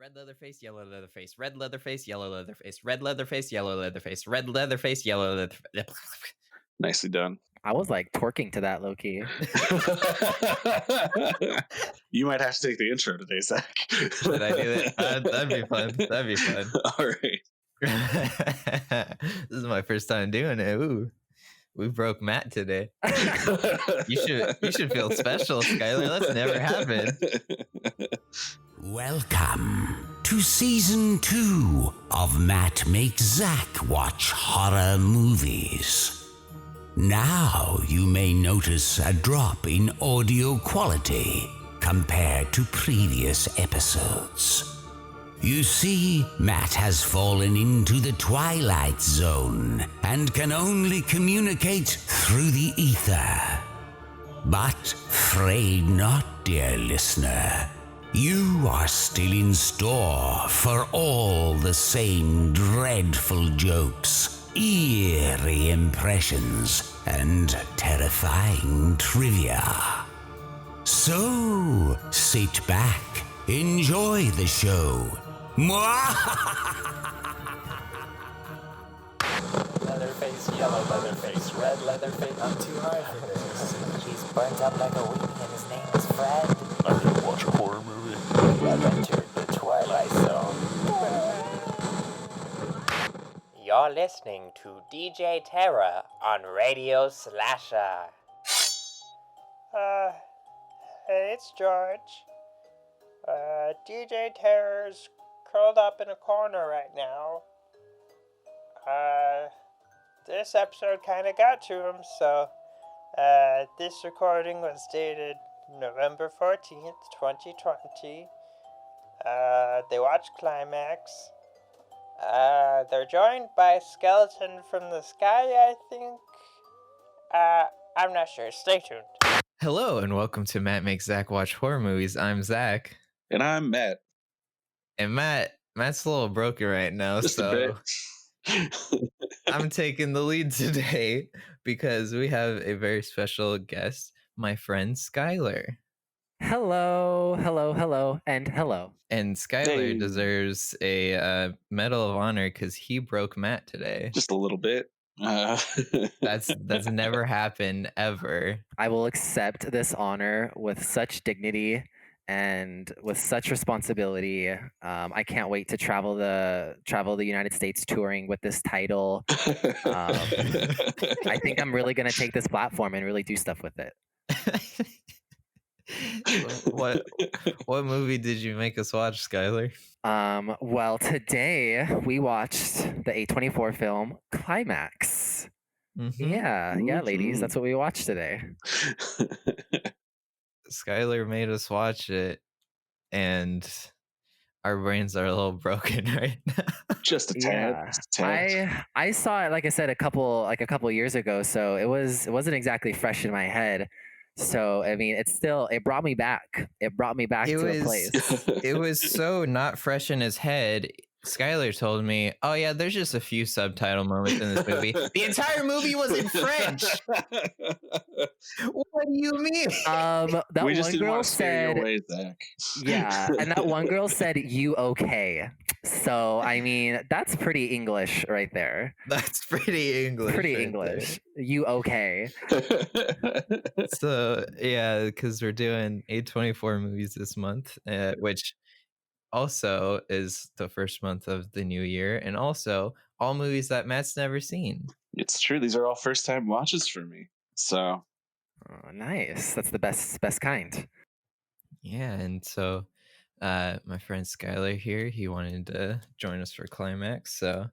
Red leather face, yellow leather face, red leather face, yellow leather face, red leather face, yellow leather face, red leather face, yellow leather face. Nicely done. I was like twerking to that, low-key. You might have to take the intro today, Zach. Should I do that? That'd be fun. That'd be fun. All right. This is my first time doing it. Ooh, we broke Matt today. You should feel special, Skyler. That's never happened. Welcome to Season 2 of Matt Makes Zach Watch Horror Movies. Now you may notice a drop in audio quality compared to previous episodes. You see, Matt has fallen into the Twilight Zone and can only communicate through the ether. But fret not, dear listener. You are still in store for all the same dreadful jokes, eerie impressions, and terrifying trivia. So, sit back, enjoy the show. Leatherface, yellow leatherface, red leatherface. I'm too high for this. He's burnt up like a weed and his name is Fred. I need to watch a horror movie. I've entered the Twilight Zone. You're listening to DJ Terra on Radio Slasher. Hey, it's George. DJ Terra's curled up in a corner right now. This episode kind of got to him, so, this recording was dated November 14th, 2020. They watched Climax. They're joined by a skeleton from the sky, I think. I'm not sure. Stay tuned. Hello, and welcome to Matt Makes Zach Watch Horror Movies. I'm Zach. And I'm Matt. And Matt's a little broken right now, Just so a bit. I'm taking the lead today because we have a very special guest, my friend Skyler. Hello, and hello. And Skyler deserves a Medal of Honor because he broke Matt today. Just a little bit. That's never happened ever. I will accept this honor with such dignity and with such responsibility. I can't wait to travel the United States touring with this title. I think I'm really gonna take this platform and really do stuff with it. What movie did you make us watch, Skyler? Well, today we watched the A24 film Climax. Mm-hmm. Yeah, ladies, that's what we watched today. Skyler made us watch it, and our brains are a little broken right now. Just a tad. Yeah. Just a tad. I saw it, like I said, a couple years ago, so it wasn't exactly fresh in my head. So I mean, it brought me back. It brought me back to a place. It was so not fresh in his head. Skyler told me, "Oh yeah, there's just a few subtitle moments in this movie. The entire movie was in French." What do you mean? That we just one didn't girl want to scare said, you away, Zach. "Yeah," and that one girl said, "You okay?" So I mean, that's pretty English right there. That's pretty English. Pretty right English. You okay? So yeah, because we're doing A24 movies this month, which also is the first month of the new year, and also all movies that Matt's never seen. It's true. These are all first-time watches for me. So, Nice. That's the best kind. Yeah, and so my friend Skyler here, he wanted to join us for Climax, so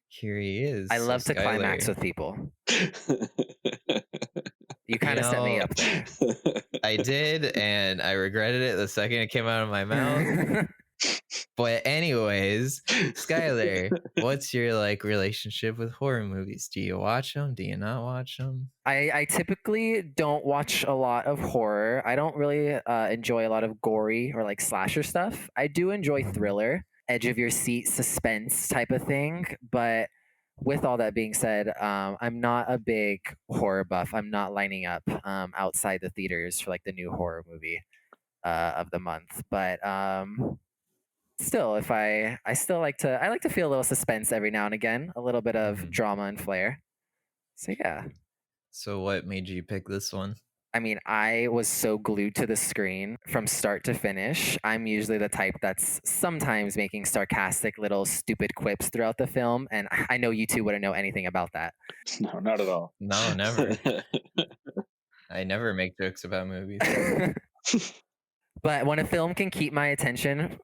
here he is. I love So to climax with people. You kind of set me up there. I did, and I regretted it the second it came out of my mouth. But anyways, Skyler, what's your relationship with horror movies? Do you watch them? Do you not watch them? I typically don't watch a lot of horror. I don't really enjoy a lot of gory or slasher stuff. I do enjoy thriller, edge of your seat suspense type of thing. But with all that being said, I'm not a big horror buff. I'm not lining up outside the theaters for the new horror movie of the month. But still, if I still like to feel a little suspense every now and again, a little bit of drama and flair. So yeah. So what made you pick this one? I mean, I was so glued to the screen from start to finish. I'm usually the type that's sometimes making sarcastic little stupid quips throughout the film, and I know you two wouldn't know anything about that. No, not at all. No, never. I never make jokes about movies. But when a film can keep my attention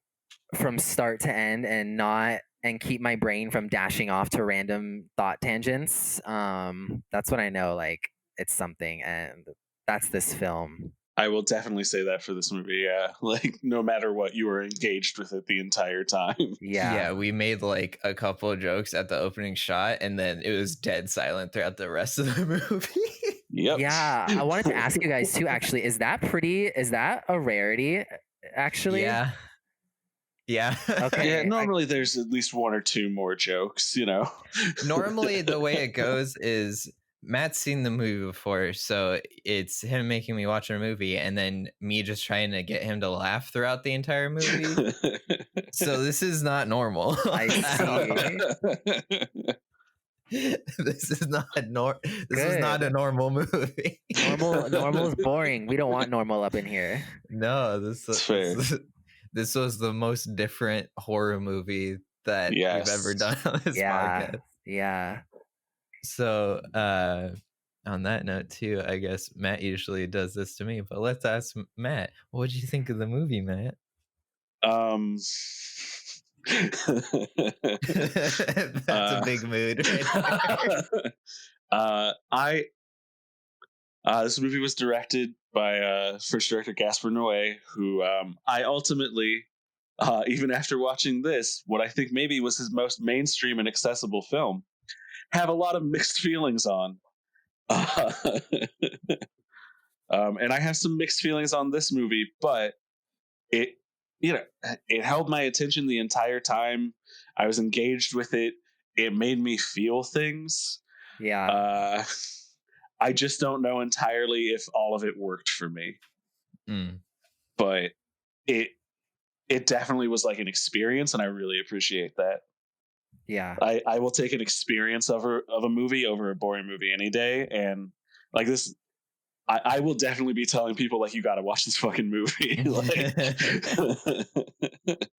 from start to end and keep my brain from dashing off to random thought tangents, that's when I know like it's something, and that's this film. I will definitely say that for this movie. Yeah, like no matter what, you were engaged with it the entire time. Yeah, we made like a couple of jokes at the opening shot, and then it was dead silent throughout the rest of the movie. Yep. Yeah, I wanted to ask you guys too. Actually, is that a rarity? Actually, Yeah. Okay. Yeah, normally there's at least one or two more jokes, you know. Normally the way it goes is Matt's seen the movie before, so it's him making me watch a movie and then me just trying to get him to laugh throughout the entire movie. So this is not normal. I see. This is not a normal movie. Normal is boring. We don't want normal up in here. No, That's fair. This was the most different horror movie that we've ever done on this podcast. Yeah. So on that note too, I guess Matt usually does this to me, but let's ask Matt, what did you think of the movie, Matt? That's a big mood right there. This movie was directed by first director Gaspar Noé, who I ultimately, even after watching this, what I think maybe was his most mainstream and accessible film, have a lot of mixed feelings on. And I have some mixed feelings on this movie, but it held my attention the entire time. I was engaged with it. It made me feel things. Yeah. I just don't know entirely if all of it worked for me. But it definitely was like an experience, and I really appreciate that. Yeah. I will take an experience of a movie over a boring movie any day, and like this, I will definitely be telling people like, you got to watch this fucking movie.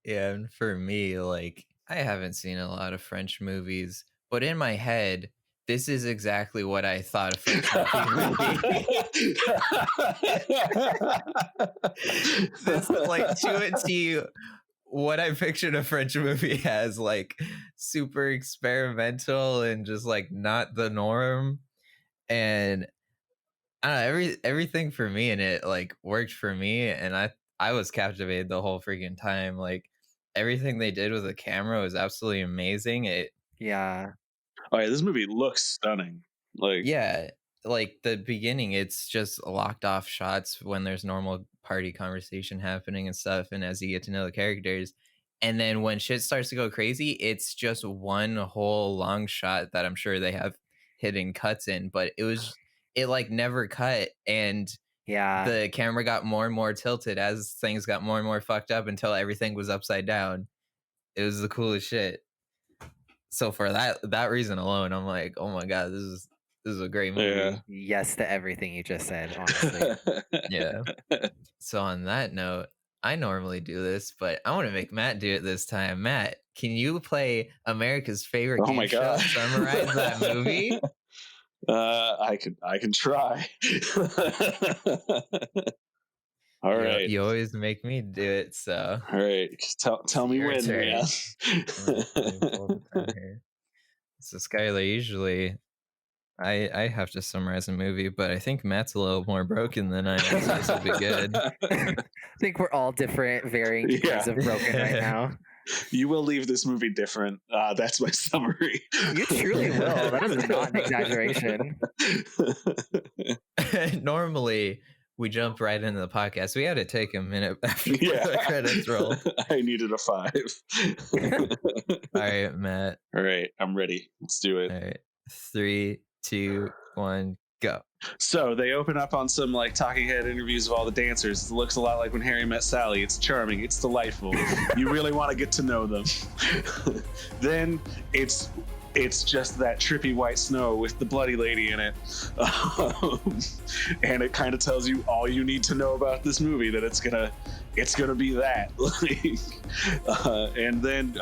Yeah, and for me, like, I haven't seen a lot of French movies, but in my head, this is exactly what I thought a French movie would be. This is like to a T what I pictured a French movie as, like super experimental and just like not the norm. And I don't know, everything for me in it like worked for me, and I was captivated the whole freaking time. Like everything they did with the camera was absolutely amazing. Yeah. Oh yeah, this movie looks stunning. Like the beginning, it's just locked off shots when there's normal party conversation happening and stuff, and as you get to know the characters, and then when shit starts to go crazy, it's just one whole long shot that I'm sure they have hidden cuts in, but it like never cut, and the camera got more and more tilted as things got more and more fucked up until everything was upside down. It was the coolest shit. So for that reason alone, I'm like, oh my god, this is a great movie. Yeah. Yes to everything you just said, honestly. Yeah. So on that note, I normally do this, but I want to make Matt do it this time. Matt, can you play America's favorite game show? Summarize that movie? I can try. All right. You always make me do it, so. All right. Tell me when, man. So Skyler, usually I have to summarize a movie, but I think Matt's a little more broken than I am, so this will be good. I think we're all different, varying degrees of broken right now. You will leave this movie different. That's my summary. You truly will. That is not an exaggeration. Normally, we jump right into the podcast. We had to take a minute after the credits roll. I needed a 5. All right, Matt. All right, I'm ready. Let's do it. All right. 3, 2, 1, Go. So they open up on some like talking head interviews of all the dancers. It looks a lot like When Harry Met Sally. It's charming. It's delightful. You really want to get to know them. Then it's just that trippy white snow with the bloody lady in it. And it kind of tells you all you need to know about this movie, that it's gonna be that. And then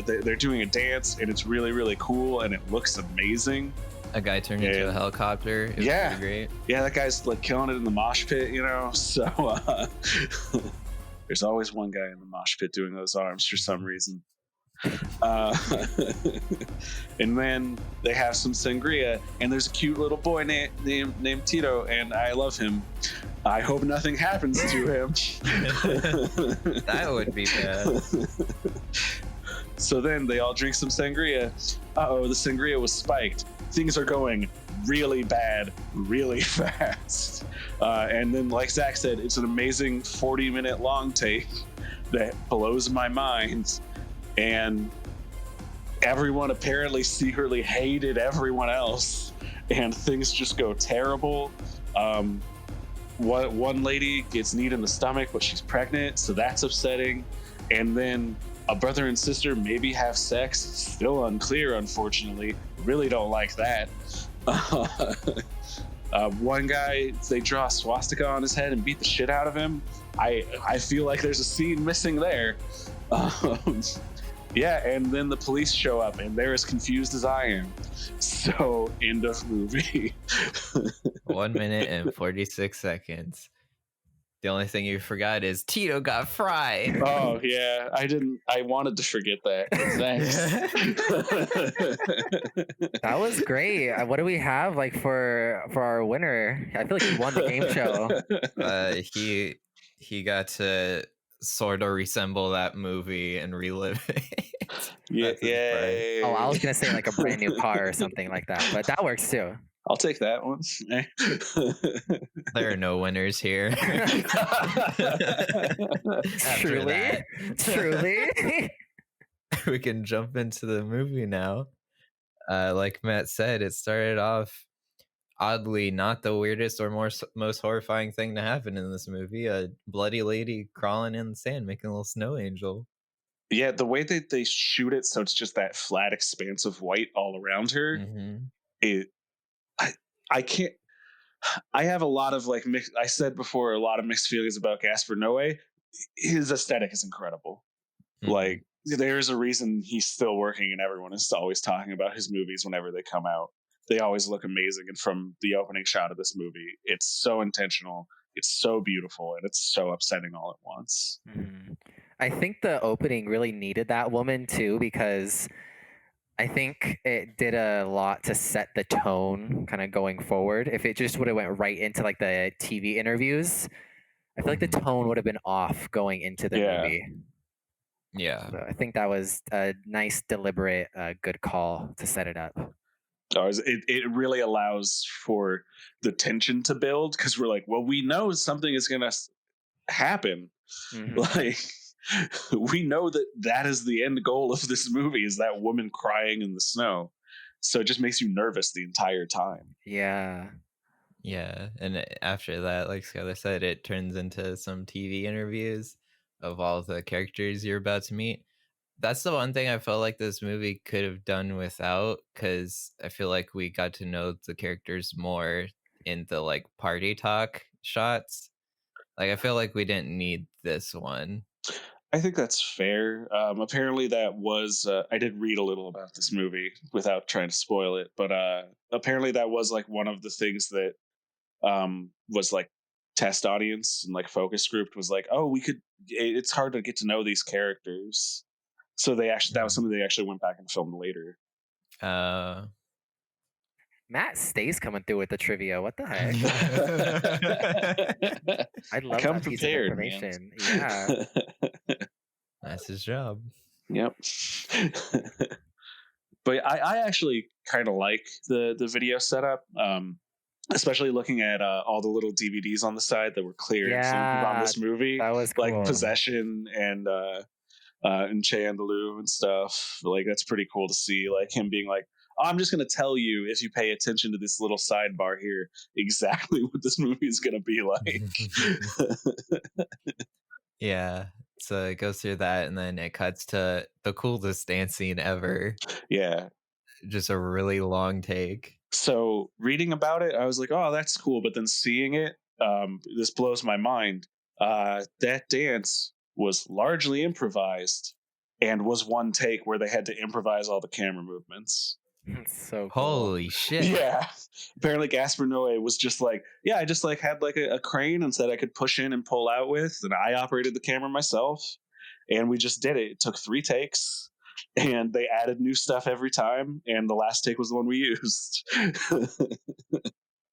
they're doing a dance, and it's really, really cool, and it looks amazing. A guy turned into a helicopter. It was pretty great. Yeah, that guy's like killing it in the mosh pit, you know. So there's always one guy in the mosh pit doing those arms for some reason. And then they have some sangria, and there's a cute little boy named Tito, and I love him. I hope nothing happens to him. That would be bad. So then they all drink some sangria. Uh-oh, the sangria was spiked. Things are going really bad, really fast. And then, like Zach said, it's an amazing 40-minute long take that blows my mind. And everyone apparently secretly hated everyone else, and things just go terrible. One lady gets kneed in the stomach, but she's pregnant, so that's upsetting. And then a brother and sister maybe have sex, still unclear, unfortunately. Really don't like that. One guy, they draw a swastika on his head and beat the shit out of him. I feel like there's a scene missing there. Yeah, and then the police show up, and they're as confused as I am. So, end of movie. 1 minute and 46 seconds. The only thing you forgot is Tito got fried. Oh, yeah. I wanted to forget that. Thanks. That was great. What do we have like for our winner? I feel like he won the game show. He got to sort of resemble that movie and relive it. Yeah. Oh, I was gonna say like a brand new car or something like that, but that works too. I'll take that one. There are no winners here. Truly. We can jump into the movie now. Like Matt said, it started off oddly not the weirdest or most horrifying thing to happen in this movie. A bloody lady crawling in the sand, making a little snow angel. Yeah, the way that they shoot it, so it's just that flat expanse of white all around her. Mm-hmm. I can't. I have a lot of like I said before, a lot of mixed feelings about Gaspar Noé. His aesthetic is incredible. Mm-hmm. Like there's a reason he's still working, and everyone is always talking about his movies whenever they come out. They always look amazing, and from the opening shot of this movie, it's so intentional, it's so beautiful, and it's so upsetting all at once. Mm-hmm. I think the opening really needed that woman too, because I think it did a lot to set the tone kind of going forward. If it just would have went right into like the TV interviews, I feel like the tone would have been off going into the movie. Yeah. So I think that was a nice, deliberate, good call to set it up. It really allows for the tension to build, because we're like, well, we know something is going to happen. Mm-hmm. Like, we know that is the end goal of this movie, is that woman crying in the snow. So it just makes you nervous the entire time. Yeah. And after that, like Skyler said, it turns into some TV interviews of all the characters you're about to meet. That's the one thing I felt like this movie could have done without, because I feel like we got to know the characters more in the like party talk shots. Like I feel like we didn't need this one. I think that's fair. Apparently that was, I did read a little about this movie without trying to spoil it, but apparently that was like one of the things that was like test audience and like focus group was like, oh, it's hard to get to know these characters. So that was something they actually went back and filmed later. Matt stays coming through with the trivia. What the heck? I love that piece of information. Man. Yeah. That's his job. Yep. But I actually kind of like the video setup, especially looking at all the little DVDs on the side that were clear on this movie. That was cool. Like Possession and Che Andalou and stuff. Like that's pretty cool to see. Like him being like, I'm just going to tell you, if you pay attention to this little sidebar here, exactly what this movie is going to be like. Yeah. So it goes through that, and then it cuts to the coolest dance scene ever. Yeah. Just a really long take. So reading about it, I was like, oh, that's cool. But then seeing it, this blows my mind. That dance was largely improvised and was one take where they had to improvise all the camera movements. It's so cool. Holy shit. Yeah. Apparently Gaspar Noé was just like, yeah, I just like had like a crane and said I could push in and pull out with, and I operated the camera myself, and we just did it. It took 3 takes, and they added new stuff every time, and the last take was the one we used.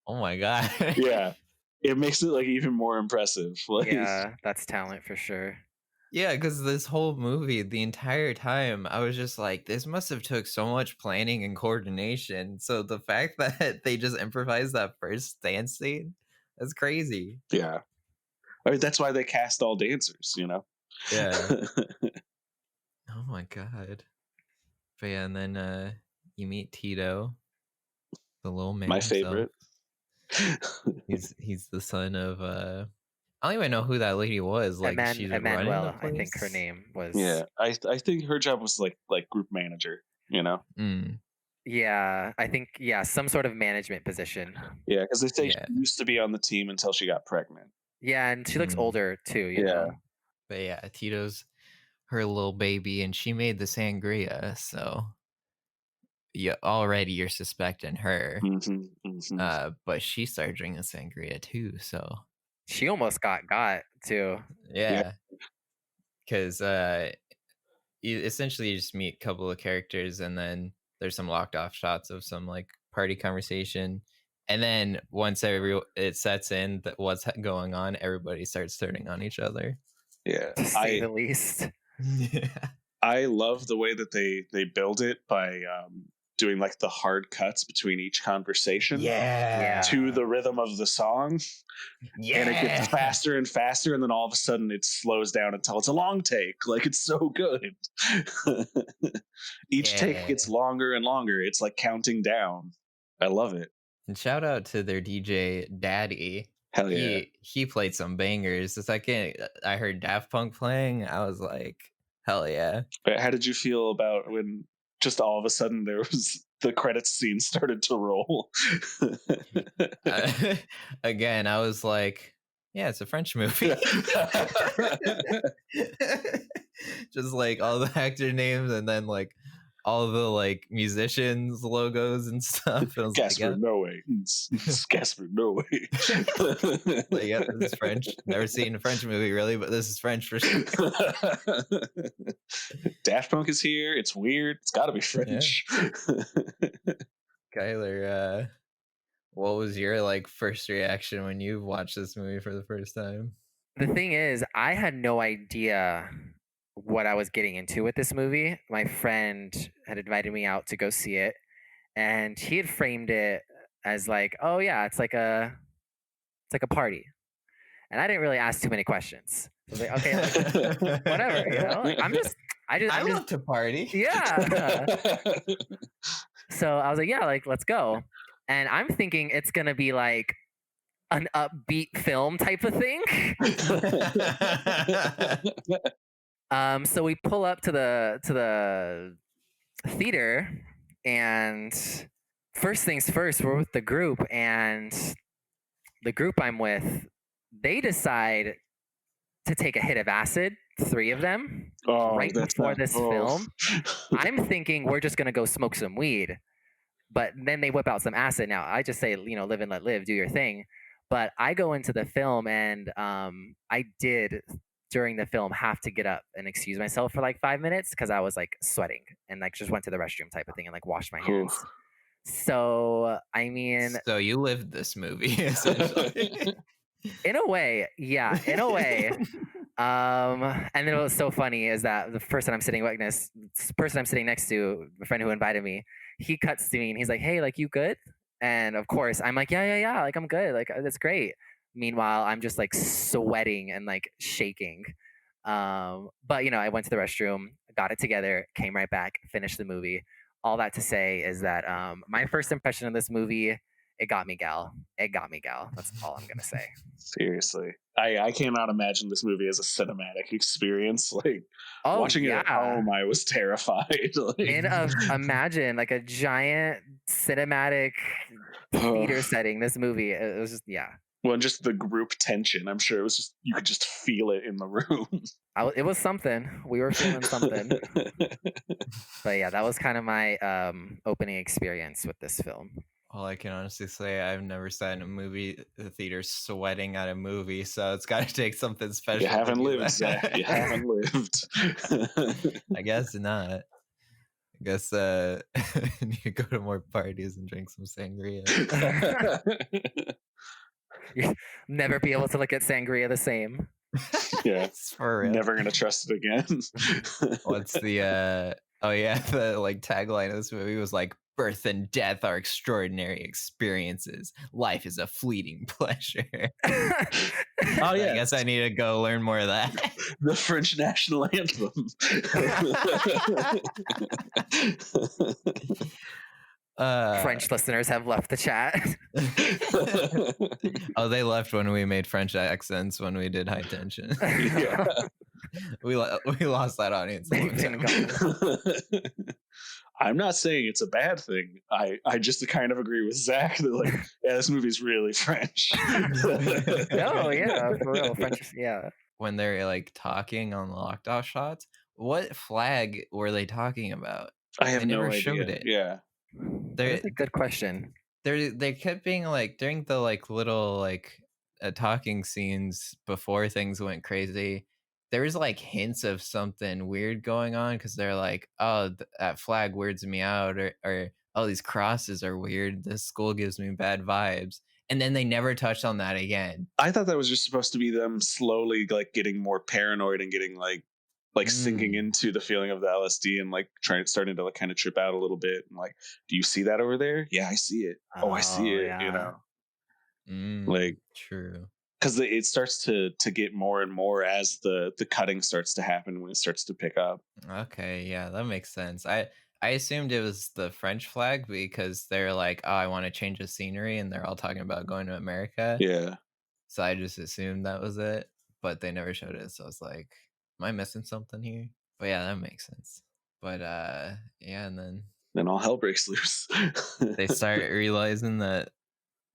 Oh my god. Yeah. It makes it like even more impressive. Like, Yeah, that's talent for sure. Yeah, because this whole movie, the entire time, I was just like, this must have took so much planning and coordination. So the fact that they just improvised that first dance scene, that's crazy. yeah. I mean, that's why they cast all dancers, you know? Yeah. Oh my god. But yeah, and then you meet Tito, the little man. My himself. favorite. He's the son of I don't even know who that lady was. Like she's running the Emanuela, I think her place? name was. Yeah. I think her job was like group manager, you know? Mm. Yeah, I think some sort of management position. Yeah, because they say Yeah. she used to be on the team until she got pregnant. Yeah, and she looks Mm. older too. You Yeah. know. But yeah, Tito's her little baby, and she made the sangria, so already you're suspecting her. But she started drinking sangria too, so She almost got too. yeah. Because you essentially just meet a couple of characters, and then there's some locked off shots of some like party conversation, and then once it sets in that what's going on, everybody starts turning on each other. Yeah. To say the least. Yeah. I love the way that they build it by doing like the hard cuts between each conversation to the rhythm of the song. Yeah. And it gets faster and faster, and then all of a sudden it slows down until it's a long take. Like, it's so good. Each take gets longer and longer. It's like counting down. I love it. And shout out to their DJ Daddy. Hell yeah. He played some bangers. The second I heard Daft Punk playing, I was like, hell yeah. But how did you feel about when just all of a sudden there was the credits scene started to roll? Again, I was like, yeah, it's a French movie. Just like all the actor names, and then like all the like musicians logos and stuff. And I was Gaspar like, Noé. It's Gaspar Noé. like, yeah, this is French. Never seen a French movie really, but this is French for sure. Daft Punk is here. It's weird. It's got to be French. Skyler, what was your like first reaction when you watched this movie for the first time? The thing is, I had no idea what I was getting into with this movie. My friend had invited me out to go see it, and he had framed it as like, oh yeah, it's like a party. And I didn't really ask too many questions. I was like, okay, like, whatever, you know? Like, I love to party. Yeah. So I was like, yeah, like, let's go. And I'm thinking it's gonna be like an upbeat film type of thing. So we pull up to the theater, and first things first, we're with the group, and the group I'm with, they decide to take a hit of acid, 3 of them, right before this film. I'm thinking we're just gonna go smoke some weed, but then they whip out some acid. Now I just say, you know, live and let live, do your thing. But I go into the film, and I did during the film have to get up and excuse myself for like 5 minutes because I was like sweating and like just went to the restroom type of thing and like washed my hands. So I mean, so you lived this movie essentially. In a way, yeah, in a way. And then what was so funny is that the person I'm sitting next to, the friend who invited me, he cuts to me and he's like, "Hey, like, you good?" And of course, I'm like, yeah, like, I'm good, like, that's great. Meanwhile, I'm just like sweating and like shaking. But you know, I went to the restroom, got it together, came right back, finished the movie. all that to say is that my first impression of this movie, it got me, gal. It got me, gal. That's all I'm gonna say. Seriously, I cannot imagine this movie as a cinematic experience. Like Oh watching it at yeah. home, I was terrified. Imagine like a giant cinematic theater setting. This movie, it was just well, and just the group tension. I'm sure it was just you could just feel it in the room. it was something. We were feeling something. But yeah, that was kind of my opening experience with this film. All I can honestly say, I've never sat in a movie theater sweating at a movie, so it's got to take something special. You haven't lived, Zach. You haven't lived. I guess not. I guess you need to go to more parties and drink some sangria. You'll never be able to look at sangria the same. Yeah, for real. Never gonna trust it again. What's the the like tagline of this movie was like, birth and death are extraordinary experiences. Life is a fleeting pleasure. Oh yeah, I guess I need to go learn more of that. The French national anthem. French listeners have left the chat. Oh, they left when we made French accents when we did High Tension. Yeah. we lost that audience. I'm not saying it's a bad thing. I just kind of agree with Zach that like, yeah, this movie's really French. Oh yeah, for real, French. Yeah. When they're like talking on the locked off shots, what flag were they talking about? I have they no never idea. showed it. Yeah, That's a good question. They kept being like during the like little like talking scenes before things went crazy. There was like hints of something weird going on because they're like, oh, that flag weirds me out, or oh, these crosses are weird. This school gives me bad vibes. And then they never touched on that again. I thought that was just supposed to be them slowly like getting more paranoid and getting like sinking into the feeling of the LSD and like starting to like kind of trip out a little bit. And like, do you see that over there? Yeah, I see it. Oh, I see it. Yeah. You know, like true. Because it starts to get more and more as the cutting starts to happen when it starts to pick up. Okay, yeah, that makes sense. I assumed it was the French flag because they're like, oh, I want to change the scenery, and they're all talking about going to America. Yeah. So I just assumed that was it, but they never showed it. So I was like, am I missing something here? But yeah, that makes sense. But yeah, and then all hell breaks loose. They start realizing that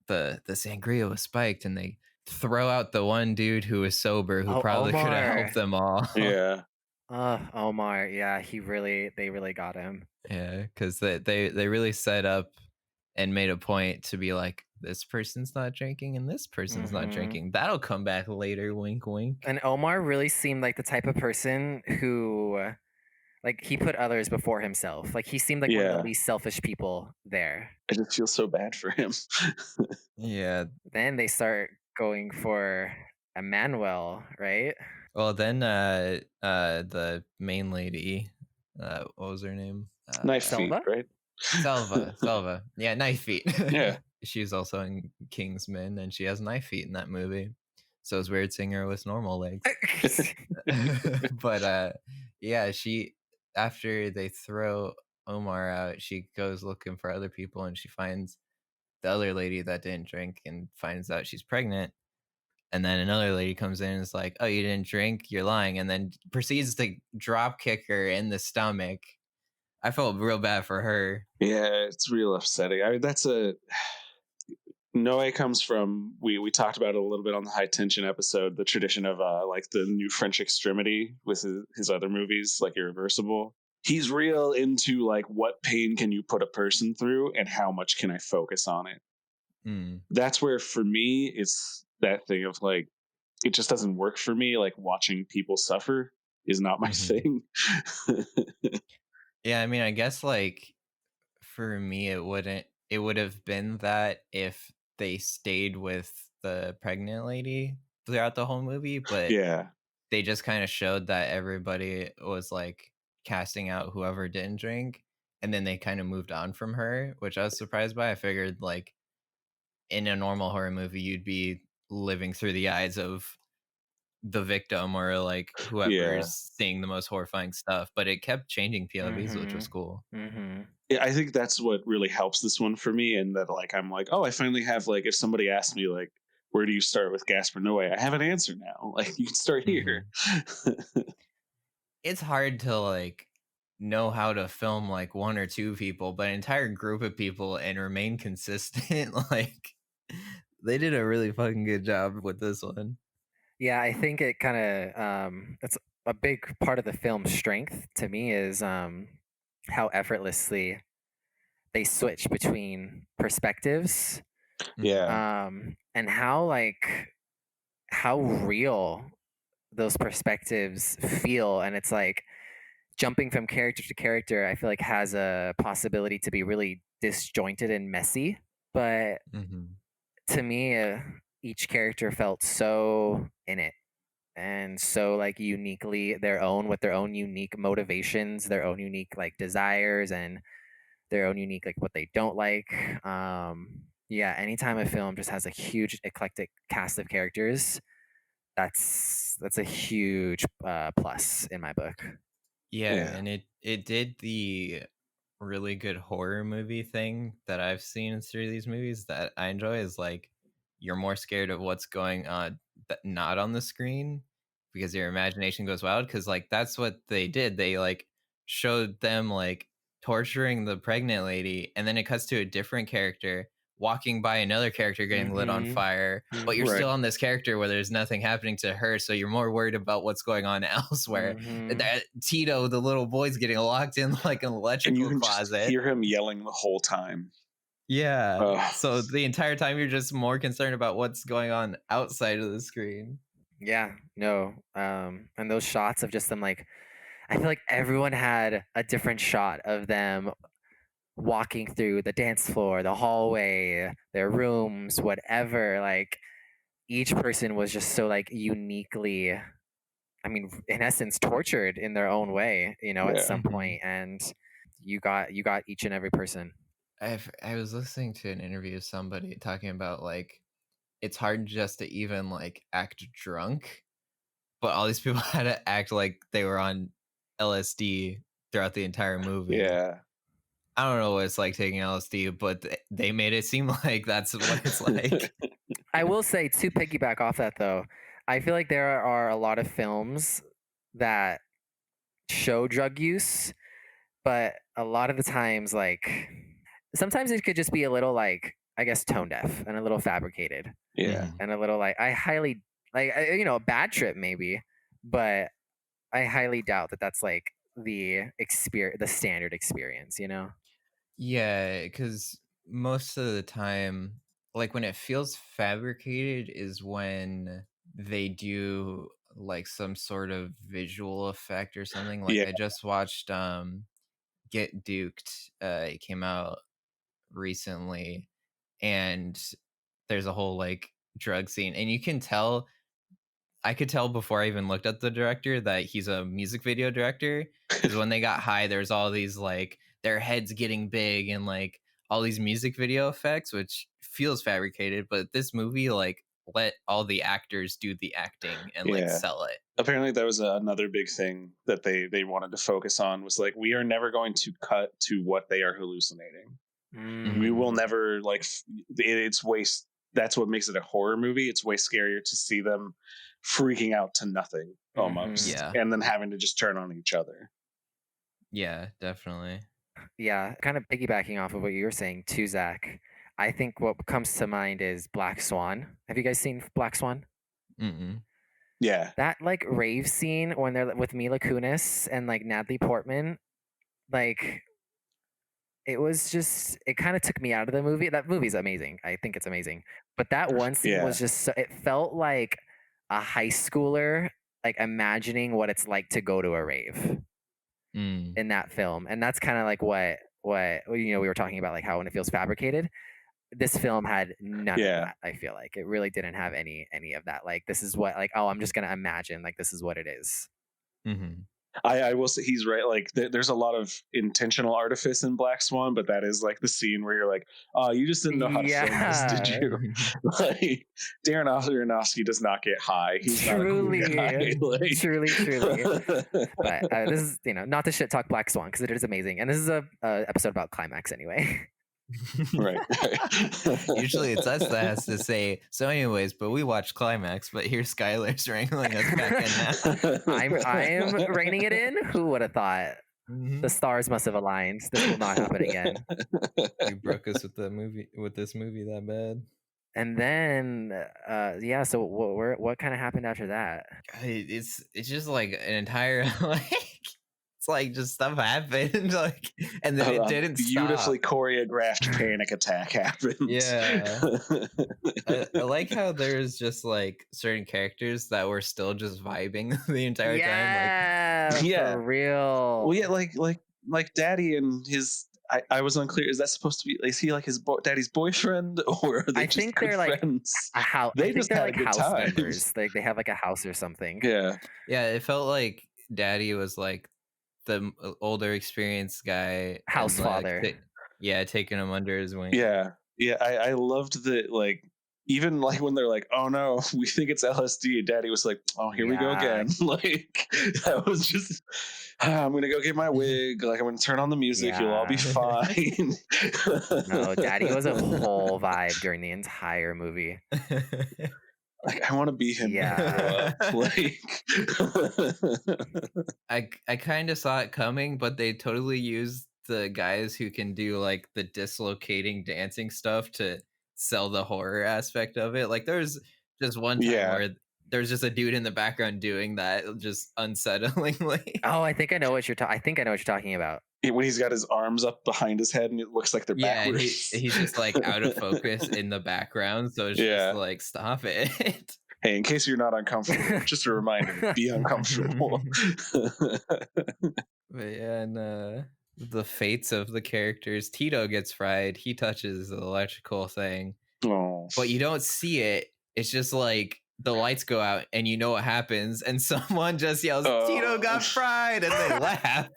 the sangria was spiked, and they throw out the one dude who was sober who probably could have helped them all. Yeah. Omar, yeah, they really got him. Yeah, because they really set up and made a point to be like, this person's not drinking and this person's not drinking. That'll come back later, wink wink. And Omar really seemed like the type of person who like he put others before himself. Like he seemed like one of the least selfish people there. I just feel so bad for him. Yeah. Then they start going for Emmanuel, right? Well, then the main lady, what was her name? Knife Feet, right? Selva. Yeah, Knife Feet. Yeah. She's also in Kingsman, and she has knife feet in that movie. So it's weird seeing her with normal legs. But yeah, she, after they throw Omar out, she goes looking for other people, and she finds the other lady that didn't drink and finds out she's pregnant. And then another lady comes in and is like, oh, you didn't drink? You're lying. And then proceeds to drop kick her in the stomach. I felt real bad for her. Yeah, it's real upsetting. I mean, that's Noe comes from, we talked about it a little bit on the High Tension episode, the tradition of like the new French extremity with his other movies, like Irreversible. He's real into like what pain can you put a person through and how much can I focus on it. That's where for me it's that thing of like, it just doesn't work for me. Like watching people suffer is not my thing. Yeah, I mean, I guess like for me it would have been that if they stayed with the pregnant lady throughout the whole movie, but yeah, they just kind of showed that everybody was like casting out whoever didn't drink, and then they kind of moved on from her, which I was surprised by. I figured like in a normal horror movie you'd be living through the eyes of the victim or like whoever's seeing the most horrifying stuff, but it kept changing POVs, which was cool. I think that's what really helps this one for me, and that like I'm like, oh, I finally have like, if somebody asks me like, where do you start with Gaspar Noé, I have an answer now. Like, you can start here. It's hard to like know how to film like one or two people, but an entire group of people and remain consistent. Like, they did a really fucking good job with this one. Yeah, I think it kind of it's a big part of the film's strength to me is how effortlessly they switch between perspectives, Yeah. and how real those perspectives feel, and it's like jumping from character to character. I feel like has a possibility to be really disjointed and messy, but to me, each character felt so in it and so like uniquely their own, with their own unique motivations, their own unique like desires, and their own unique like what they don't like. Yeah, anytime a film just has a huge eclectic cast of characters, that's a huge plus in my book. Yeah, and it did the really good horror movie thing that I've seen through these movies that I enjoy, is like you're more scared of what's going on not on the screen because your imagination goes wild, because like that's what they did. They like showed them like torturing the pregnant lady, and then it cuts to a different character walking by another character getting lit on fire, but you're still on this character where there's nothing happening to her, so you're more worried about what's going on elsewhere. That Tito, the little boy's getting locked in like an electrical And you can closet. just hear him yelling the whole time. Yeah. So the entire time you're just more concerned about what's going on outside of the screen. Yeah, no. And those shots of just them, like, I feel like everyone had a different shot of them walking through the dance floor, the hallway, their rooms, whatever. Like, each person was just so like uniquely, I mean, in essence, tortured in their own way, at some point. And you got each and every person. I was listening to an interview of somebody talking about like it's hard just to even like act drunk, but all these people had to act like they were on LSD throughout the entire movie. Yeah. I don't know what it's like taking LSD, but they made it seem like that's what it's like. I will say, to piggyback off that though, I feel like there are a lot of films that show drug use, but a lot of the times, like, sometimes it could just be a little like, I guess, tone deaf and a little fabricated. Yeah. And a little like, I highly like, a bad trip maybe, but I highly doubt that that's like the standard experience, Yeah, because most of the time, like when it feels fabricated is when they do like some sort of visual effect or something. Like I just watched Get Duked. It came out recently, and there's a whole like drug scene, and you can tell, I could tell before I even looked at the director that he's a music video director, because when they got high, there's all these like their heads getting big and like all these music video effects, which feels fabricated. But this movie like let all the actors do the acting and like sell it. Apparently that was another big thing that they wanted to focus on, was like, we are never going to cut to what they are hallucinating. We will never, like, it's waste. That's what makes it a horror movie. It's way scarier to see them freaking out to nothing almost, and then having to just turn on each other. Yeah, definitely. Yeah, kind of piggybacking off of what you were saying too, Zach. I think what comes to mind is Black Swan. Have you guys seen Black Swan? Yeah. That like rave scene when they're with Mila Kunis and like Natalie Portman, like, it was just, it kind of took me out of the movie. That movie's amazing. I think it's amazing. But that one scene was just, it felt like a high schooler, like imagining what it's like to go to a rave in that film. And that's kind of like what we were talking about, like how when it feels fabricated. This film had none of that. I feel like it really didn't have any of that. Like, this is what, like, oh, I'm just gonna imagine, like, this is what it is. I will say he's right. Like there's a lot of intentional artifice in Black Swan, but that is like the scene where you're like, oh, you just didn't know how to film this, did Yeah. you? Like Darren Aronofsky does not get high. He's not a cool guy. Like, Truly. But this is, not to shit talk Black Swan because it is amazing, and this is a episode about Climax anyway. right. Usually it's us that has to say, so anyways, but we watched Climax, but here's Skyler's wrangling us back in now. I'm reining it in. Who would have thought? The stars must have aligned. This will not happen again. You broke us with this movie that bad. And then, so what kind of happened after that? It's just like an entire it's like just stuff happened, like, and then it didn't beautifully stop. Choreographed panic attack happened. Yeah. I like how there's just like certain characters that were still just vibing the entire time. Like, yeah, for real. Well, yeah, like Daddy and his. I was unclear. Is that supposed to be? Is he like his daddy's boyfriend, or are they I just think good they're like friends? They just they're had like a good house time. members. They have like a house or something. Yeah. Yeah, it felt like Daddy was like the older experienced guy, House and, like, father. taking him under his wing. Yeah. I loved that. Like, even like when they're like, "Oh no, we think it's LSD," Daddy was like, "Oh, here we go again." Like, that was just. I'm gonna go get my wig. Like, I'm gonna turn on the music. You'll all be fine. No, Daddy was a whole vibe during the entire movie. Like, I want to be him. Yeah. Like, I kind of saw it coming, but they totally used the guys who can do like the dislocating dancing stuff to sell the horror aspect of it. Like there's just one time where there's just a dude in the background doing that just unsettlingly. Oh, I think I know what you're talking about. When he's got his arms up behind his head and it looks like they're backwards. He's just like out of focus in the background, so it's just like, stop it. Hey, in case you're not uncomfortable, just a reminder, be uncomfortable. But yeah, and the fates of the characters. Tito gets fried. He touches the electrical thing, but you don't see it. It's just like the lights go out and you know what happens, and someone just yells, Tito got fried, and they laugh.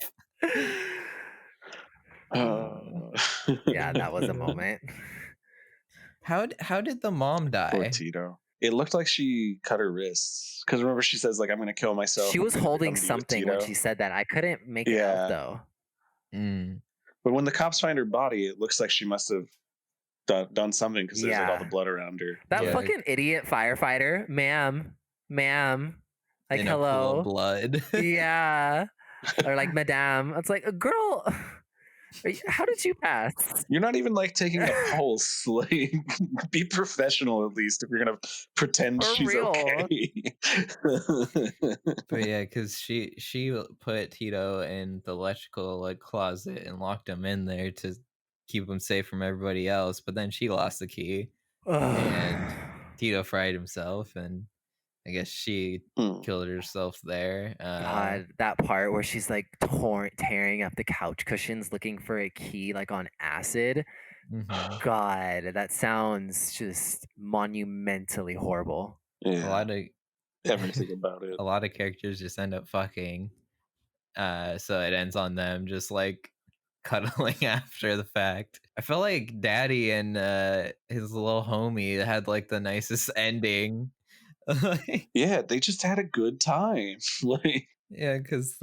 Yeah, that was a moment. How did the mom die? Poor Tito. It looked like she cut her wrists. Because remember, she says, like, I'm going to kill myself. She was holding something when she said that. I couldn't make it out, though. But when the cops find her body, it looks like she must have done something because there's like all the blood around her. That fucking idiot firefighter. Ma'am. Like, in hello. A pool of blood. Yeah. Or like, madame. It's like, girl, how did you pass? You're not even like taking a pulse. Like, be professional at least if you're gonna pretend she's okay. But yeah, because she put Tito in the electrical like closet and locked him in there to keep him safe from everybody else. But then she lost the key, and Tito fried himself, and I guess she killed herself there. God, that part where she's like tearing up the couch cushions looking for a key, like on acid. Mm-hmm. God, that sounds just monumentally horrible. Yeah. A lot of everything about it. A lot of characters just end up fucking. So it ends on them just like cuddling after the fact. I feel like Daddy and his little homie had like the nicest ending. Yeah, they just had a good time. Like, yeah, because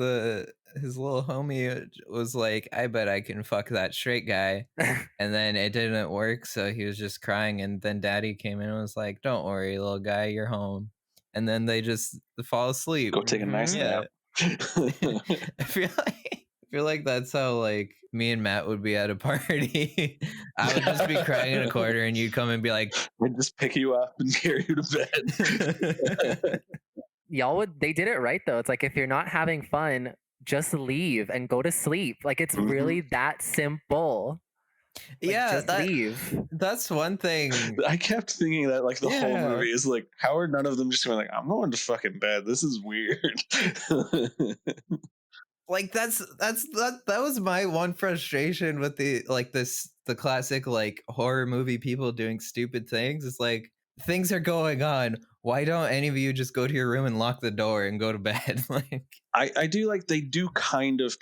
his little homie was like, I bet I can fuck that straight guy. And then it didn't work, so he was just crying, and then Daddy came in and was like, don't worry, little guy, you're home. And then they just fall asleep. Go take a nice nap. I feel like that's how like me and Matt would be at a party. I would just be crying in a corner and you'd come and be like, we'd just pick you up and carry you to bed. They did it right though. It's like, if you're not having fun, just leave and go to sleep. Like, it's really that simple. Like, just leave. That's one thing. I kept thinking that like the whole movie is like, how are none of them just going like, I'm going to fucking bed. This is weird. Like that was my one frustration with the classic like horror movie people doing stupid things. It's like, things are going on. why don't any of you just go to your room and lock the door and go to bed? Like, I do like they do kind of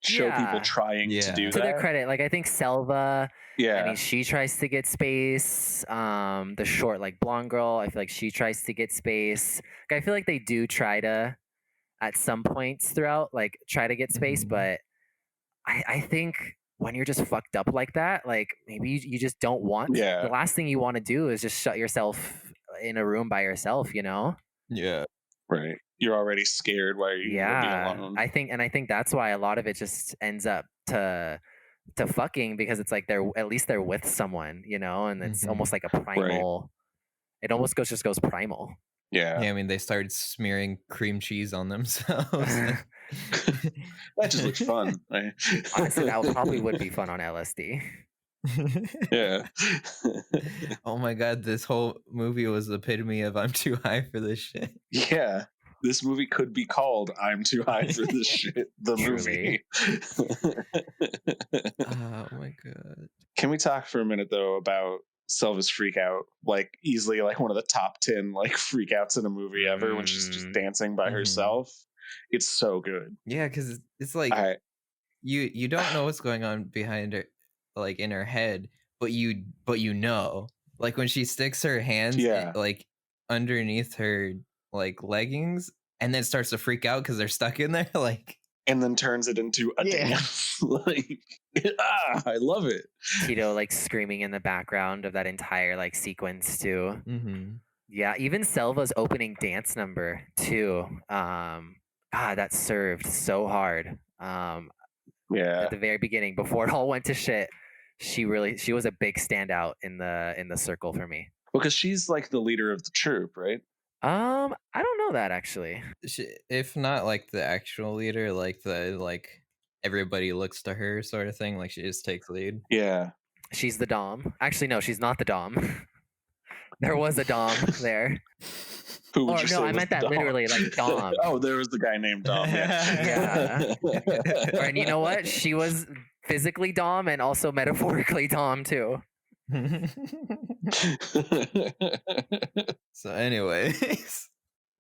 show people Yeah. trying to Yeah. do To that. their credit, like I think Selva, Yeah. I mean, she tries to get space. The short, like blonde girl, I feel like she tries to get space. Like, I feel like they do try to, at some points throughout, like try to get space, Mhm. but I think when you're just fucked up like that, like maybe you just don't want. Yeah. The last thing you want to do is just shut yourself in a room by yourself, you know? Yeah. Right. You're already scared. Why are you gonna be Yeah, alone? I think that's why a lot of it just ends up to fucking, because it's like at least they're with someone, you know, and it's almost like a primal. It almost just goes primal. Yeah. Yeah, I mean, they started smearing cream cheese on themselves. That just looks fun. Right? Honestly, that probably would be fun on LSD. Yeah. Oh my god, this whole movie was the epitome of I'm too high for this shit. Yeah. This movie could be called I'm Too High for This Shit, the movie. Oh my god. Can we talk for a minute, though, about Selva's freak out? Like, easily like one of the top 10 like freak outs in a movie ever when she's just dancing by herself. It's so good. Yeah, because it's like you don't know what's going on behind her, like in her head, but you know, like when she sticks her hands like underneath her like leggings and then starts to freak out because they're stuck in there, like, and then turns it into a dance. Like, I love it. Tito like screaming in the background of that entire like sequence too. Yeah, even Selva's opening dance number too. That served so hard. At the very beginning, before it all went to shit, she was a big standout in the circle for me. Well, because she's like the leader of the troop, right? I don't know that actually. If not like the actual leader, like the everybody looks to her sort of thing, like she just takes lead. Yeah. She's the Dom. Actually, no, she's not the Dom. There was a Dom there. Who would you say I meant that Dom? literally, like Dom. Oh, there was the guy named Dom. Yeah. And you know what? She was physically Dom and also metaphorically Dom too. So anyways,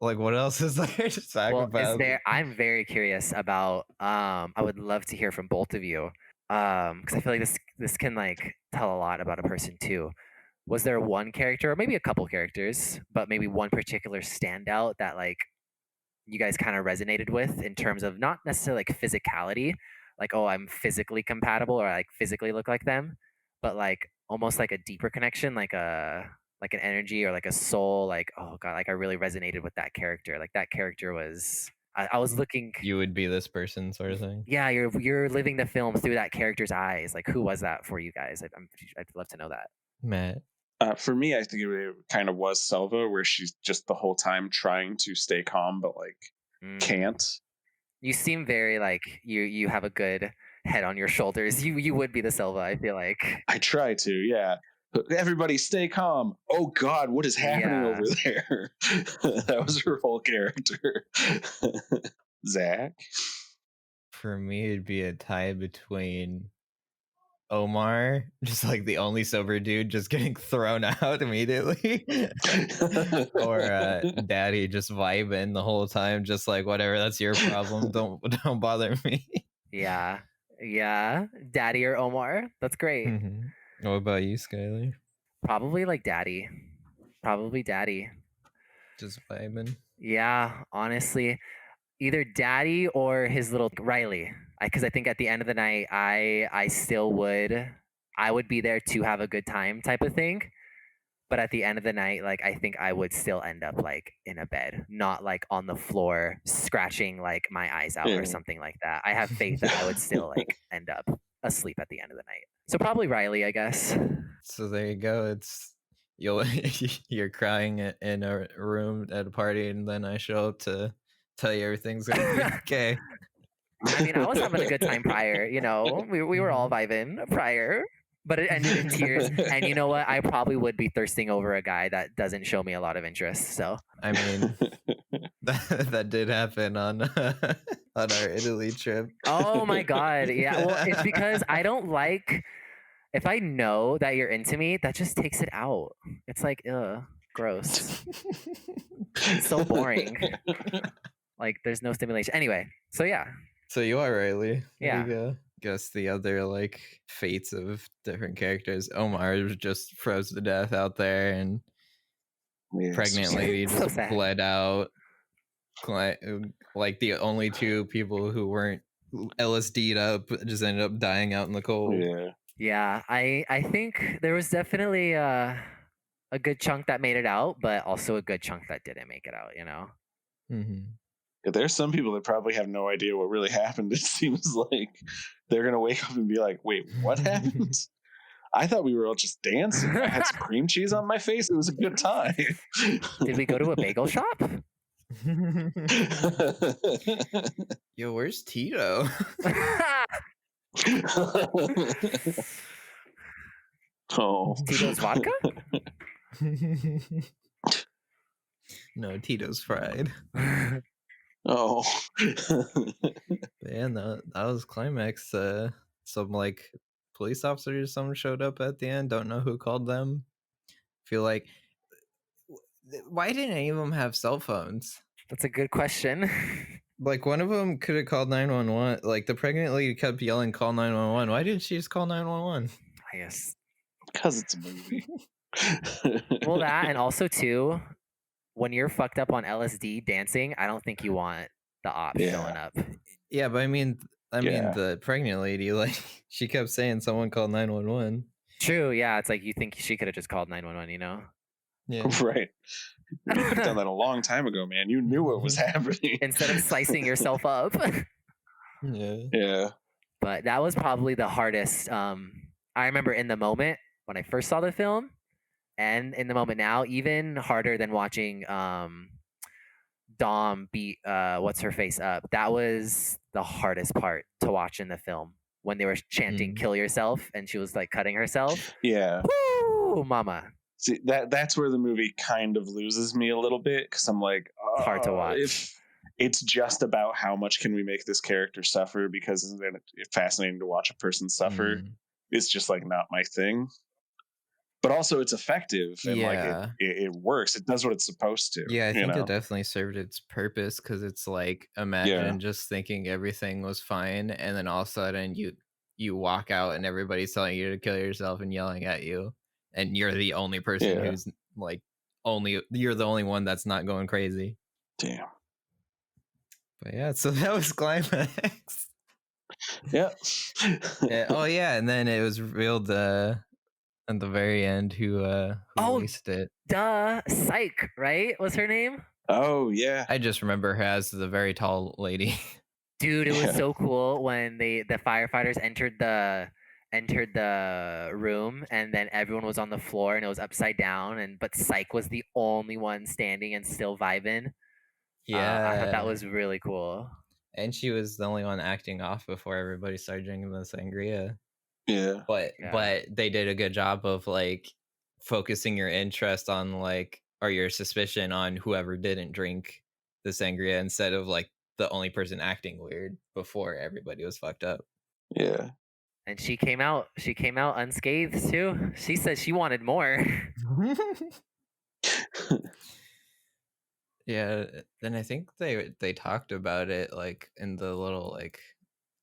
like what else is there to talk about? I'm very curious about I would love to hear from both of you. Because I feel like this can like tell a lot about a person too. Was there one character, or maybe a couple characters, but maybe one particular standout that like you guys kind of resonated with in terms of not necessarily like physicality, like, oh, I'm physically compatible or I like physically look like them, but like almost like a deeper connection, like an energy or like a soul, like, oh god, like I really resonated with that character. Like that character was I was looking. You would be this person, sort of thing. Yeah, you're living the film through that character's eyes. Like, who was that for you guys? I'd love to know that. Matt. For me, I think it kind of was Selva, where she's just the whole time trying to stay calm, but like can't. You seem very like you have a good head on your shoulders. You would be the Selva, I feel like. I try to, yeah. Everybody stay calm. Oh God, what is happening over there? That was her whole character. Zach? For me, it'd be a tie between Omar, just like the only sober dude, just getting thrown out immediately, or Daddy just vibing the whole time, just like whatever, that's your problem. Don't bother me. Yeah, Daddy or Omar. That's great. What about you, Skyler? Probably like Daddy. Just vibing. Yeah, honestly, either Daddy or his little Riley. Because I think at the end of the night, I still would be there to have a good time type of thing. But at the end of the night, like I think I would still end up like in a bed, not like on the floor scratching like my eyes out or something like that. I have faith that I would still like end up asleep at the end of the night. So probably Riley, I guess. So there you go. It's you're crying in a room at a party, and then I show up to tell you everything's gonna be okay. I mean, I was having a good time prior, you know. We were all vibing prior, but it ended in tears. And you know what? I probably would be thirsting over a guy that doesn't show me a lot of interest. So I mean, that did happen on our Italy trip. Oh my god, yeah. Well, it's because I don't like, if I know that you're into me, that just takes it out. It's like, ugh. Gross. So boring. Like there's no stimulation. Anyway, so yeah. So you are Riley. There Yeah. you go. Guess the other like fates of different characters. Omar was just froze to death out there, and pregnant lady So just sad. bled out. Like the only two people who weren't LSD'd up just ended up dying out in the cold. Yeah. Yeah, I think there was definitely a good chunk that made it out, but also a good chunk that didn't make it out, you know? Mm-hmm. Yeah, there's some people that probably have no idea what really happened. It seems like they're gonna wake up and be like, "Wait, what happened? I thought we were all just dancing. I had some cream cheese on my face. It was a good time." Did we go to a bagel shop? Yo, where's Tito? Oh, Tito's vodka? No, Tito's fried. oh. But yeah, no, that was Climax. Some like police officers or someone showed up at the end. Don't know who called them. Feel like, why didn't any of them have cell phones? That's a good question. Like one of them could have called 911. Like the pregnant lady kept yelling, "Call 911." Why didn't she just call 911? I guess. Because it's a movie. Well, that, and also too, when you're fucked up on LSD dancing, I don't think you want the ops Yeah. showing up. Yeah, but I mean Yeah. the pregnant lady, like she kept saying someone called 911. True, yeah. It's like you think she could have just called 911, you know? Yeah. Right. You could have done that a long time ago, man. You knew what was happening. Instead of slicing yourself up. Yeah. Yeah. But that was probably the hardest. I remember in the moment when I first saw the film, and in the moment now, even harder than watching Dom beat what's her face up. That was the hardest part to watch in the film when they were chanting "kill yourself" and she was like cutting herself. Yeah. Woo, mama! See, that's where the movie kind of loses me a little bit, because I'm like, It's hard to watch. If it's just about how much can we make this character suffer, because isn't it fascinating to watch a person suffer? It's just like not my thing. But also it's effective, and like it works. It does what it's supposed to. Yeah, I think it definitely served its purpose, because it's like, imagine just thinking everything was fine, and then all of a sudden you walk out and everybody's telling you to kill yourself and yelling at you, and you're the only person who's like you're the only one that's not going crazy. Damn. But yeah, so that was Climax. Yeah. Oh yeah, and then it was revealed at the very end who released it. Duh, Psych, right? Was her name? Oh yeah. I just remember her as the very tall lady. Dude, it was so cool when the firefighters entered the room, and then everyone was on the floor and it was upside down, but Psych was the only one standing and still vibing. Yeah, I thought that was really cool. And she was the only one acting off before everybody started drinking the sangria. Yeah. But they did a good job of like focusing your interest on like, or your suspicion on whoever didn't drink the sangria, instead of like the only person acting weird before everybody was fucked up. Yeah. And she came out unscathed too. She said she wanted more. Yeah, then I think they talked about it like in the little like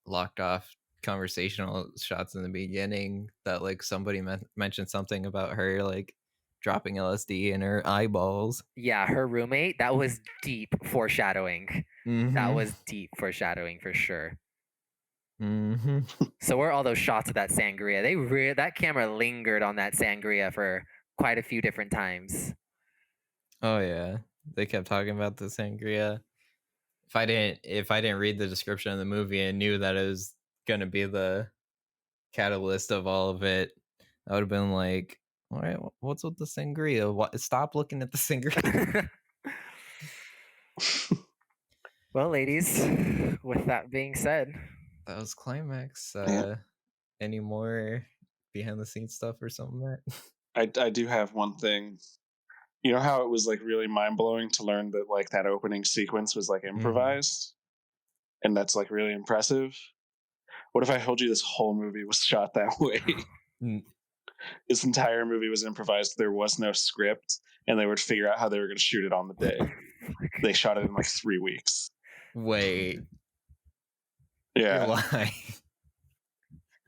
locked off conversational shots in the beginning, that like somebody mentioned something about her like dropping LSD in her eyeballs. Yeah, her roommate. That was deep foreshadowing. That was deep foreshadowing for sure. So where are all those shots of that sangria? That camera lingered on that sangria for quite a few different times. Oh yeah, they kept talking about the sangria. If I didn't read the description of the movie and knew that it was gonna be the catalyst of all of it, I would have been like, all right, what's with the sangria? Stop looking at the sangria. Well, ladies, with that being said, that was Climax. Any more behind the scenes stuff or something, Matt? I do have one thing. You know how it was like really mind blowing to learn that like that opening sequence was like improvised, and that's like really impressive. What if I told you this whole movie was shot that way? This entire movie was improvised. There was no script, and they would figure out how they were going to shoot it on the day. They shot it in like 3 weeks. Wait, you're Yeah. lying.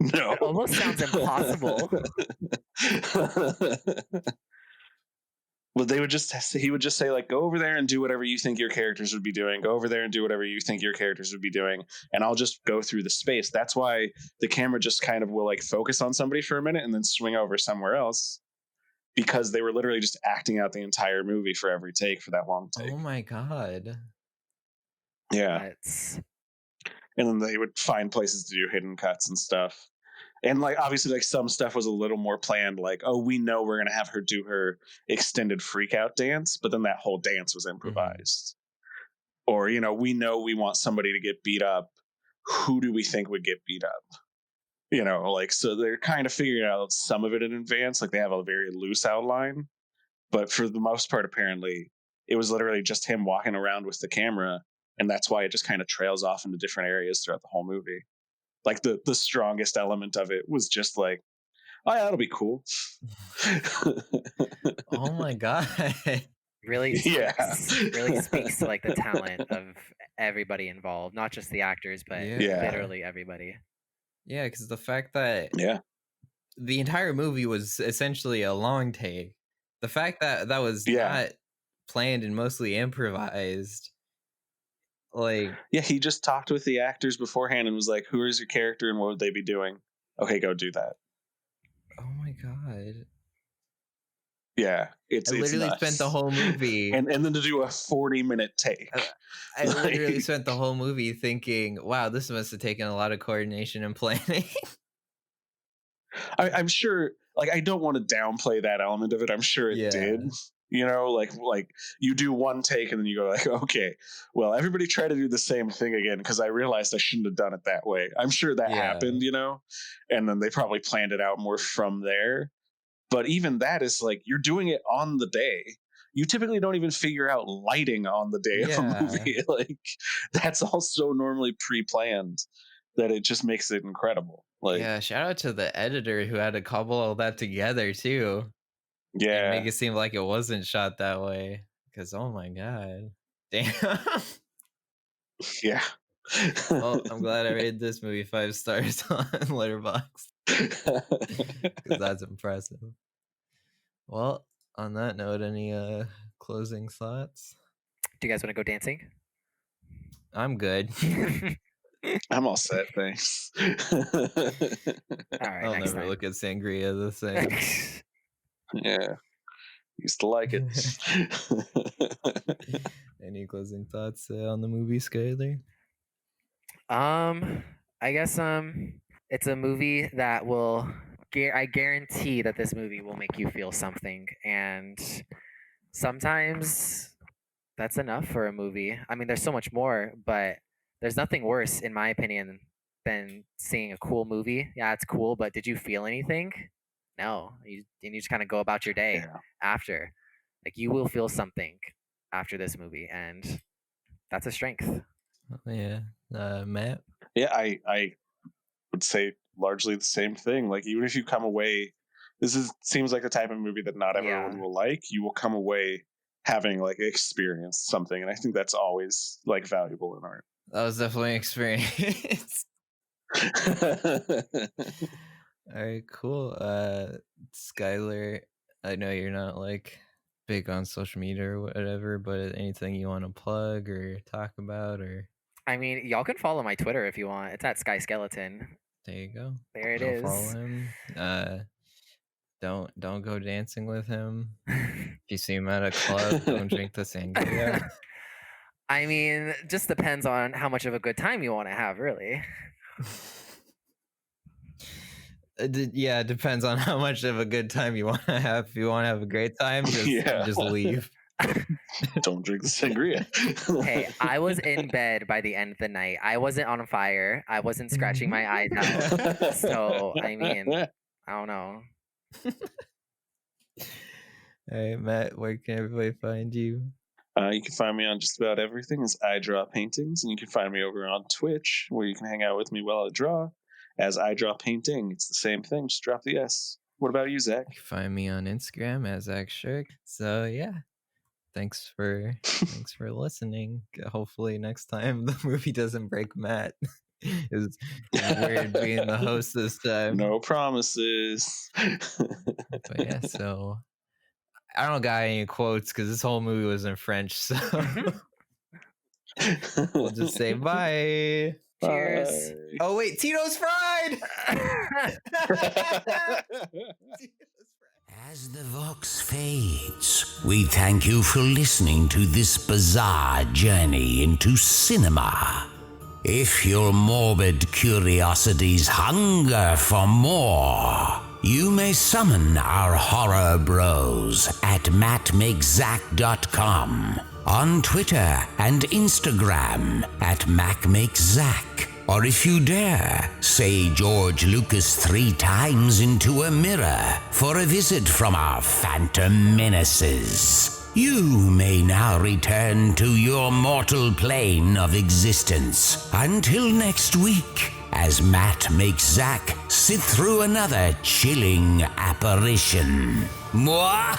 No. It almost sounds impossible. Well, he would just say like, go over there and do whatever you think your characters would be doing. Go over there and do whatever you think your characters would be doing, and I'll just go through the space. That's why the camera just kind of will like focus on somebody for a minute and then swing over somewhere else, because they were literally just acting out the entire movie for every take for that long take. Oh my god. Yeah. That's And then they would find places to do hidden cuts and stuff. And like obviously like some stuff was a little more planned, like, oh, we know we're gonna have her do her extended freak out dance, but then that whole dance was improvised. Or, you know we want somebody to get beat up. Who do we think would get beat up? You know, like, so they're kind of figuring out some of it in advance, like they have a very loose outline. But for the most part, apparently, it was literally just him walking around with the camera, and that's why it just kind of trails off into different areas throughout the whole movie. Like the strongest element of it was just like, oh yeah, that'll be cool. Oh my god. really Yeah. really speaks to like the talent of everybody involved, not just the actors, but Yeah. literally everybody. Yeah, because the fact that Yeah. the entire movie was essentially a long take, the fact that that was Yeah. not planned and mostly improvised, like, Yeah, he just talked with the actors beforehand and was like, who is your character and what would they be doing? Okay, go do that. oh my god. Yeah. It's literally nuts. spent the whole movie. and then to do a 40-minute take. I literally Like- spent the whole movie thinking, wow, this must have taken a lot of coordination and planning. I'm sure, like, I don't want to downplay that element of it. I'm sure it Yeah. did. You know, like you do one take and then you go like, okay, well, everybody try to do the same thing again because I realized I shouldn't have done it that way. I'm sure that Yeah. happened, you know, and then they probably planned it out more from there. But even that is like, you're doing it on the day. You typically don't even figure out lighting on the day of a Yeah. movie. Like, that's all so normally pre-planned that it just makes it incredible. Like, Yeah, shout out to the editor who had to cobble all that together too. And yeah. make it seem like it wasn't shot that way. Because oh my god. Damn. Yeah. Well, I'm glad I rated this movie 5 stars on Letterboxd. Because that's impressive. Well, on that note, any closing thoughts? Do you guys want to go dancing? I'm good. I'm all set, thanks. All right, I'll next never time. look at sangria the same. Yeah. Used to like it. Any closing thoughts on the movie, Skyler? I guess it's a movie that will I guarantee that this movie will make you feel something, and sometimes that's enough for a movie. I mean, there's so much more, but there's nothing worse, in my opinion, than seeing a cool movie. Yeah, it's cool, but did you feel anything? No. You just kind of go about your day Yeah. after. Like, you will feel something after this movie, and that's a strength. Yeah. Matt? Yeah, I would say largely the same thing. Like, even if you come away, seems like the type of movie that not everyone Yeah. will like. You will come away having like experienced something, and I think that's always like valuable in art. That was definitely an experience. All right, cool. Skylar, I know you're not like big on social media or whatever, but anything you want to plug or talk about, or I mean, y'all can follow my Twitter if you want. It's at Sky Skeleton. there you go. There it Go follow is. him. Don't go dancing with him. If you see him at a club, don't drink the sangria. I mean, just depends on how much of a good time you want to have, really. Yeah, it depends on how much of a good time you want to have. If you want to have a great time, just leave. Don't drink the sangria. Hey, I was in bed by the end of the night. I wasn't on fire. I wasn't scratching my eyes out. So, I mean, I don't know. Hey, Matt, where can everybody find you? You can find me on just about everything as I Draw Paintings, and you can find me over on Twitch, where you can hang out with me while I draw, as I Draw Painting. It's the same thing, just drop the S. What about you, Zach? You can find me on Instagram as Zach Shirk. So yeah, thanks for listening. Hopefully next time the movie doesn't break Matt. It's weird being the host this time. No promises. But yeah, so I don't got any quotes because this whole movie was in French, so we'll just say bye. Cheers. Bye. Oh wait, Tito's fried. As the Vox fades, we thank you for listening to this bizarre journey into cinema. If your morbid curiosities hunger for more, you may summon our horror bros at mattmakeszack.com, on Twitter and Instagram at macmakezack, or if you dare, say George Lucas 3 times into a mirror for a visit from our phantom menaces. You may now return to your mortal plane of existence. Until next week, as Matt makes Zach sit through another chilling apparition. Mwah!